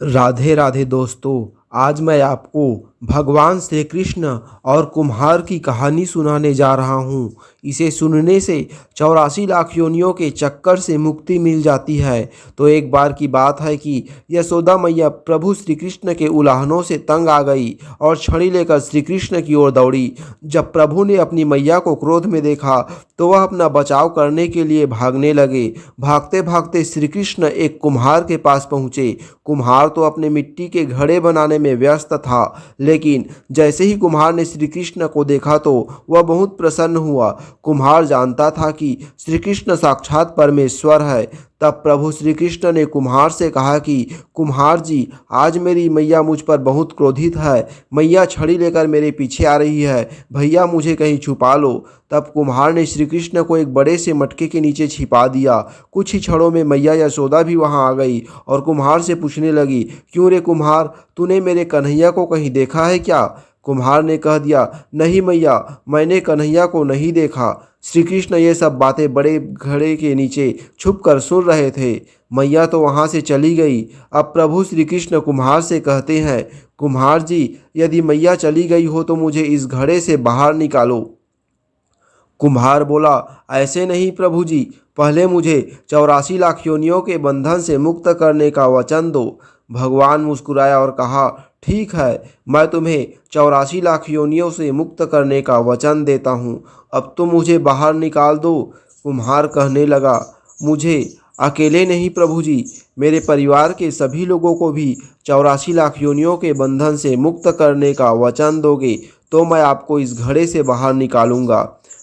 राधे राधे दोस्तों। आज मैं आपको भगवान श्री कृष्ण और कुम्हार की कहानी सुनाने जा रहा हूँ। इसे सुनने से 84 लाख योनियों के चक्कर से मुक्ति मिल जाती है। तो एक बार की बात है कि यशोदा मैया प्रभु श्री कृष्ण के उलाहनों से तंग आ गई और छड़ी लेकर श्री कृष्ण की ओर दौड़ी। जब प्रभु ने अपनी मैया को क्रोध में देखा तो वह अपना बचाव करने के लिए भागने लगे। भागते भागते श्री कृष्ण एक कुम्हार के पास पहुँचे। कुम्हार तो अपने मिट्टी के घड़े बनाने में व्यस्त था, लेकिन जैसे ही कुम्हार ने श्री कृष्ण को देखा तो वह बहुत प्रसन्न हुआ। कुम्हार जानता था कि श्री कृष्ण साक्षात परमेश्वर है। तब प्रभु श्री कृष्ण ने कुम्हार से कहा कि कुम्हार जी, आज मेरी मैया मुझ पर बहुत क्रोधित है। मैया छड़ी लेकर मेरे पीछे आ रही है, भैया मुझे कहीं छुपा लो। तब कुम्हार ने श्री कृष्ण को एक बड़े से मटके के नीचे छिपा दिया। कुछ ही क्षणों में मैया यशोदा भी वहां आ गई और कुम्हार से पूछने लगी, क्यों रे कुम्हार, तूने मेरे कन्हैया को कहीं देखा है क्या? कुम्हार ने कह दिया, नहीं मैया, मैंने कन्हैया को नहीं देखा। श्री कृष्ण ये सब बातें बड़े घड़े के नीचे छुप कर सुन रहे थे। मैया तो वहाँ से चली गई। अब प्रभु श्री कृष्ण कुम्हार से कहते हैं, कुम्हार जी, यदि मैया चली गई हो तो मुझे इस घड़े से बाहर निकालो। कुम्हार बोला, ऐसे नहीं प्रभु जी, पहले मुझे 84 लाख योनियों के बंधन से मुक्त करने का वचन दो। भगवान मुस्कुराया और कहा, ठीक है, मैं तुम्हें 84 लाख योनियों से मुक्त करने का वचन देता हूँ। अब तो मुझे बाहर निकाल दो। कुम्हार कहने लगा, मुझे अकेले नहीं प्रभु जी, मेरे परिवार के सभी लोगों को भी 84 लाख योनियों के बंधन से मुक्त करने का वचन दोगे तो मैं आपको इस घड़े से बाहर निकालूंगा।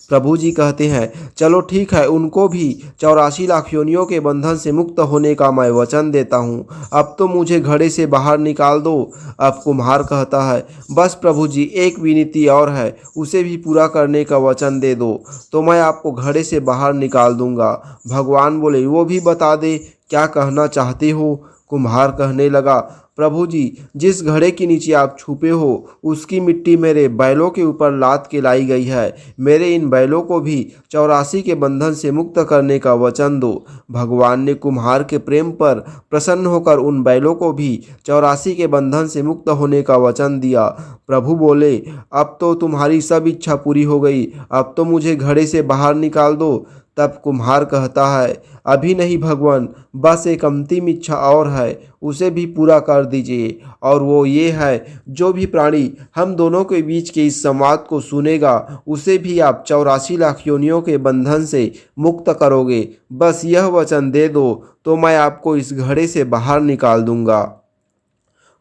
प्रभु जी कहते हैं, चलो ठीक है, उनको भी 84 लाख योनियों के बंधन से मुक्त होने का मैं वचन देता हूँ। अब तो मुझे घड़े से बाहर निकाल दो। अब कुम्हार कहता है, बस प्रभु जी, एक विनती और है, उसे भी पूरा करने का वचन दे दो तो मैं आपको घड़े से बाहर निकाल दूंगा। भगवान बोले, वो भी बता दे, क्या कहना चाहते हो? कुम्हार कहने लगा, प्रभु जी, जिस घड़े के नीचे आप छुपे हो उसकी मिट्टी मेरे बैलों के ऊपर लाद के लाई गई है। मेरे इन बैलों को भी 84 के बंधन से मुक्त करने का वचन दो। भगवान ने कुम्हार के प्रेम पर प्रसन्न होकर उन बैलों को भी 84 के बंधन से मुक्त होने का वचन दिया। प्रभु बोले, अब तो तुम्हारी सब इच्छा पूरी हो गई, अब तो मुझे घड़े से बाहर निकाल दो। तब कुम्हार कहता है, अभी नहीं भगवान, बस एक अंतिम इच्छा और है, उसे भी पूरा कर दीजिए। और वो ये है, जो भी प्राणी हम दोनों के बीच के इस संवाद को सुनेगा उसे भी आप 84 लाख योनियों के बंधन से मुक्त करोगे। बस यह वचन दे दो तो मैं आपको इस घड़े से बाहर निकाल दूंगा।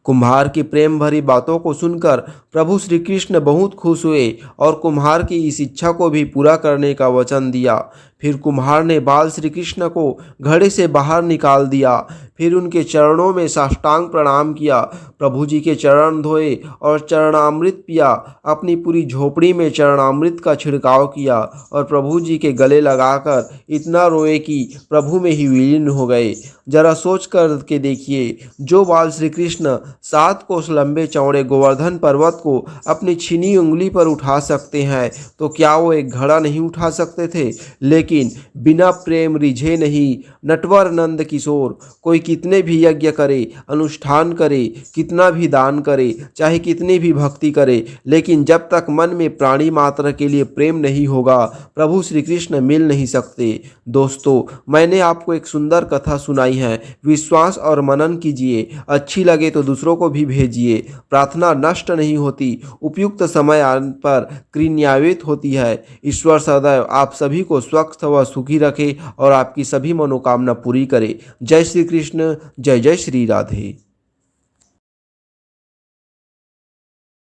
कुम्हार की प्रेम भरी बातों को सुनकर प्रभु श्री कृष्ण बहुत खुश हुए और कुम्हार की इस इच्छा को भी पूरा करने का वचन दिया। फिर कुम्हार ने बाल श्री कृष्ण को घड़े से बाहर निकाल दिया। फिर उनके चरणों में साष्टांग प्रणाम किया, प्रभु जी के चरण धोए और चरणामृत पिया। अपनी पूरी झोपड़ी में चरणामृत का छिड़काव किया और प्रभु जी के गले लगाकर इतना रोए कि प्रभु में ही विलीन हो गए। जरा सोच कर के देखिए, जो बाल श्री कृष्ण 7 कोस लंबे चौड़े गोवर्धन पर्वत को अपनी छीनी उंगली पर उठा सकते हैं, तो क्या वो एक घड़ा नहीं उठा सकते थे? लेकिन बिना प्रेम रिझे नहीं। नटवर नंद किशोर, कोई कितने भी यज्ञ करे, अनुष्ठान करे, कितना भी दान करे, चाहे कितनी भी भक्ति करे, लेकिन जब तक मन में प्राणी मात्र के लिए प्रेम नहीं होगा, प्रभु श्री कृष्ण मिल नहीं सकते। दोस्तों, मैंने आपको एक सुंदर कथा सुनाई है, विश्वास और मनन कीजिए। अच्छी लगे तो दूसरों को भी भेजिए। प्रार्थना नष्ट नहीं होती, उपयुक्त समय आने पर क्रियान्वित होती है। ईश्वर सदैव आप सभी को स्वस्थ व सुखी रखे और आपकी सभी मनोकामना पूरी करे। जय श्री कृष्ण, जय जय श्री राधे।